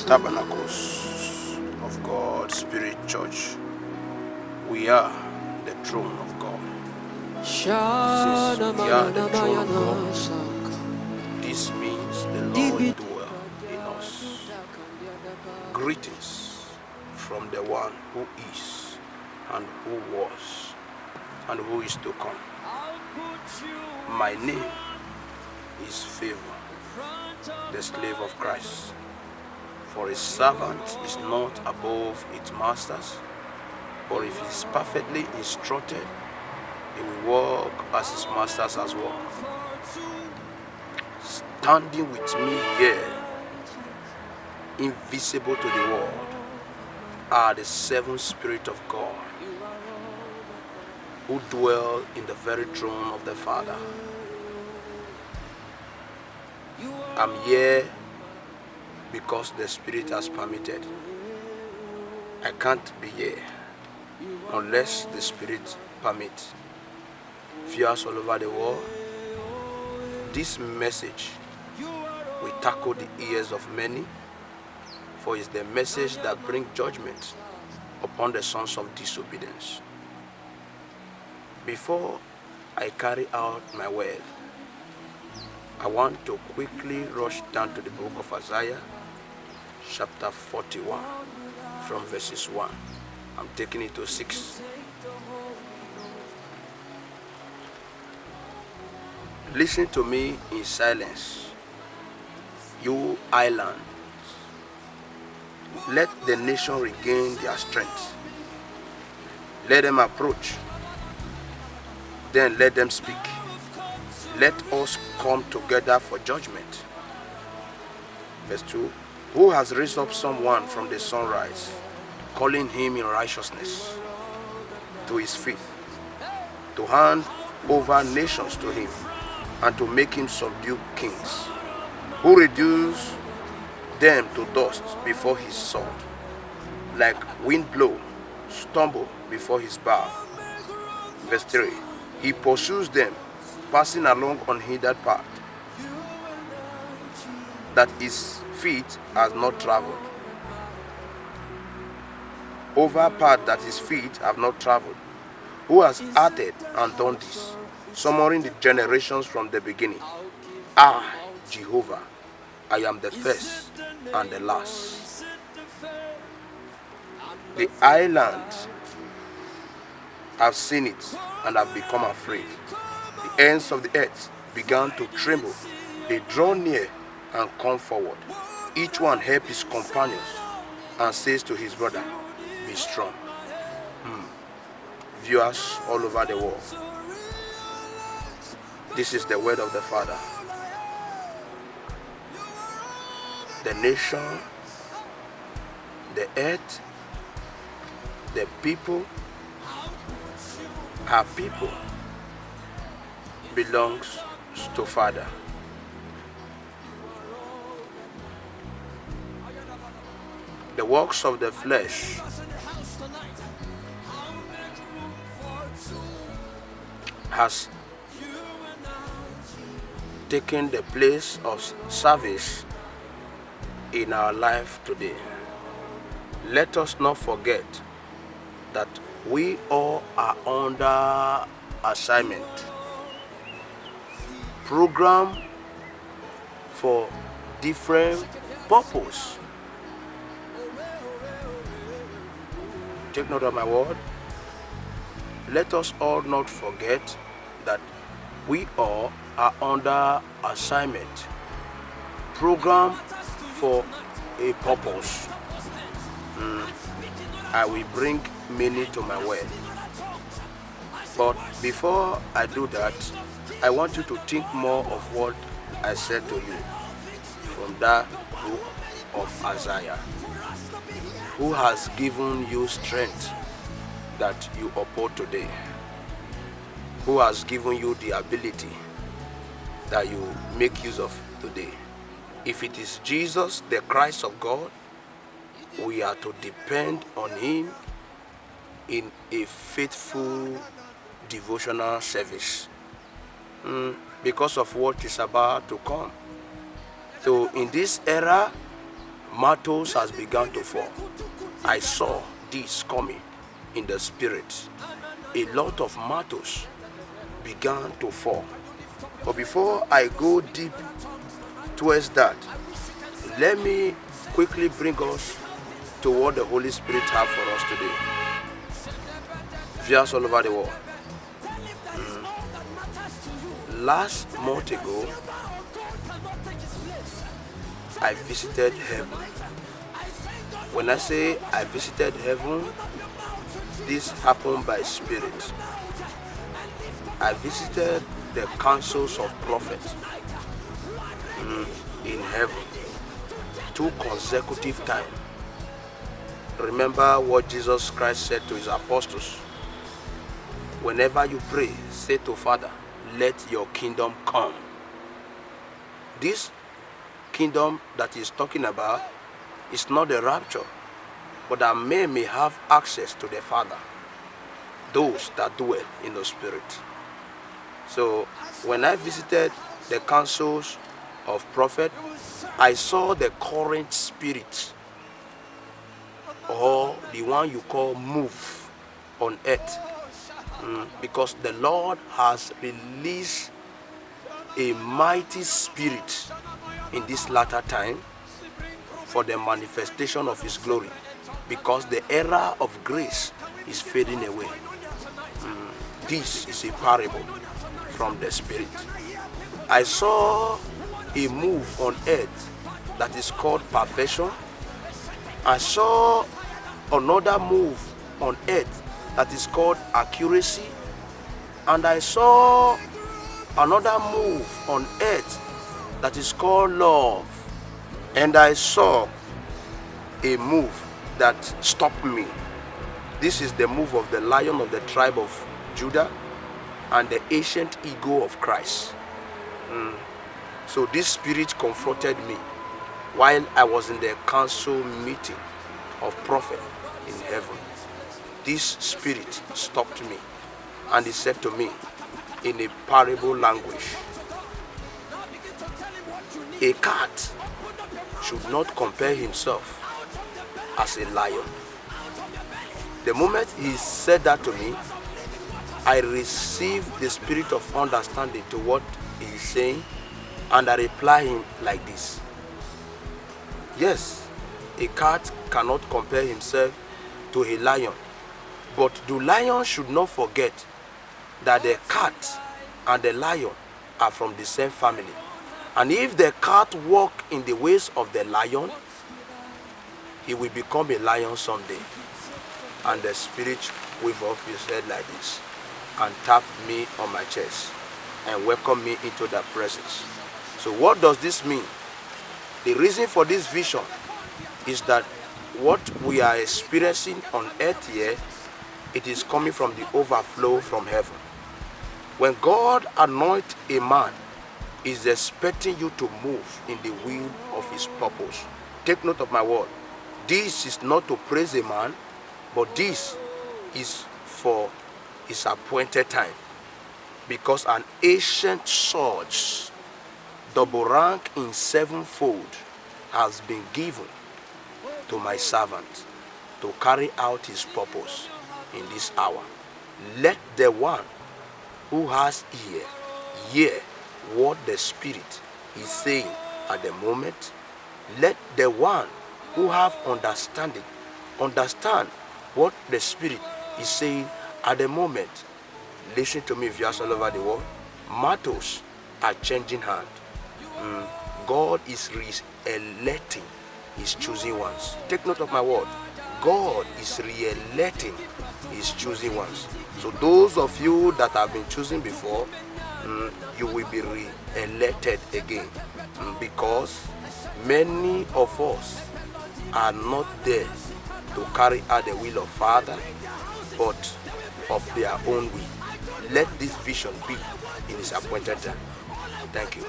Tabernacles of God Spirit Church. We are the throne of God. Since we are the throne of God, this means the Lord dwells in us. Greetings from the one who is, and who was, and who is to come. My name is Favor, the slave of Christ. For a servant is not above its masters, but if he is perfectly instructed, he will walk as his masters as well. Standing with me here, invisible to the world, are the seven spirits of God who dwell in the very throne of the Father. I'm here because the Spirit has permitted. I can't be here unless the Spirit permits. Viewers all over the world, this message will tackle the ears of many, for it's the message that brings judgment upon the sons of disobedience. Before I carry out my word, I want to quickly rush down to the book of Isaiah, chapter 41, from verses 1. I'm taking it to 6. Listen to me in silence, you islands. Let the nation regain their strength. Let them approach. Then let them speak. Let us come together for judgment. Verse 2. Who has raised up someone from the sunrise, calling him in righteousness to his feet, to hand over nations to him, and to make him subdue kings, who reduce them to dust before his sword, like wind blow, stumble before his bow. Verse 3. He pursues them, passing along unhindered path, that his feet has not traveled. Over path that his feet have not traveled. Who has uttered and done this, summoning the generations from the beginning? I, Jehovah, I am the first and the last. The islands have seen it and have become afraid. The ends of the earth began to tremble. They draw near and come forward. Each one helps his companions and says to his brother, be strong. Viewers all over the world, this is the word of the Father. The nation, the earth, the people, our people belongs to Father. The works of the flesh has taken the place of service in our life today. Let us not forget that we all are under assignment, program for different purpose. Take note of my word. Let us all not forget that we all are under assignment, program for a purpose. I will bring many to my word. But before I do that, I want you to think more of what I said to you from that book of Isaiah. Who has given you strength that you uphold today? Who has given you the ability that you make use of today? If it is Jesus, the Christ of God, we are to depend on him in a faithful devotional service because of what is about to come. So in this era, mantles has begun to fall. I saw this coming in the spirit. A lot of mantles began to fall. But before I go deep towards that, let me quickly bring us to what the Holy Spirit has for us today. Viewers all over the world. Last month ago, I visited heaven. When I say I visited heaven, this happened by spirit. I visited the councils of prophets in heaven 2 consecutive times. Remember what Jesus Christ said to his apostles. Whenever you pray, say to Father, let your kingdom come. This kingdom that he's talking about is not the rapture, but that men may have access to the Father, those that dwell in the Spirit. So when I visited the councils of prophet, I saw the current spirit, or the one you call move on earth, because the Lord has released a mighty spirit in this latter time for the manifestation of his glory, because the era of grace is fading away. This is a parable from the spirit. I saw a move on earth that is called perfection. I saw another move on earth that is called accuracy, and I saw another move on earth that is called love, and I saw a move that stopped me. This is the move of the Lion of the tribe of Judah and the ancient ego of Christ. So this spirit confronted me while I was in the council meeting of prophet in heaven. This spirit stopped me and he said to me in a parable language, a cat should not compare himself as a lion. The moment he said that to me, I received the spirit of understanding to what he is saying, and I reply him like this. Yes, a cat cannot compare himself to a lion, but the lion should not forget that the cat and the lion are from the same family. And if the cat walk in the ways of the lion, he will become a lion someday. And the spirit waved up his head like this and tapped me on my chest and welcomed me into that presence. So what does this mean? The reason for this vision is that what we are experiencing on earth here, it is coming from the overflow from heaven. When God anoints a man, he is expecting you to move in the will of his purpose. Take note of my word. This is not to praise a man, but this is for his appointed time. Because an ancient sword, double rank in 7-fold, has been given to my servant to carry out his purpose in this hour. Let the one who has ear hear what the Spirit is saying at the moment. Let the one who have understanding understand what the Spirit is saying at the moment. Listen to me, viewers all over the world. Matters are changing hand. God is re-electing his choosing ones. Take note of my word. God is re-electing his choosing ones. So those of you that have been chosen before, you will be re-elected again, because many of us are not there to carry out the will of Father, but of their own will. Let this vision be in his appointed time. Thank you.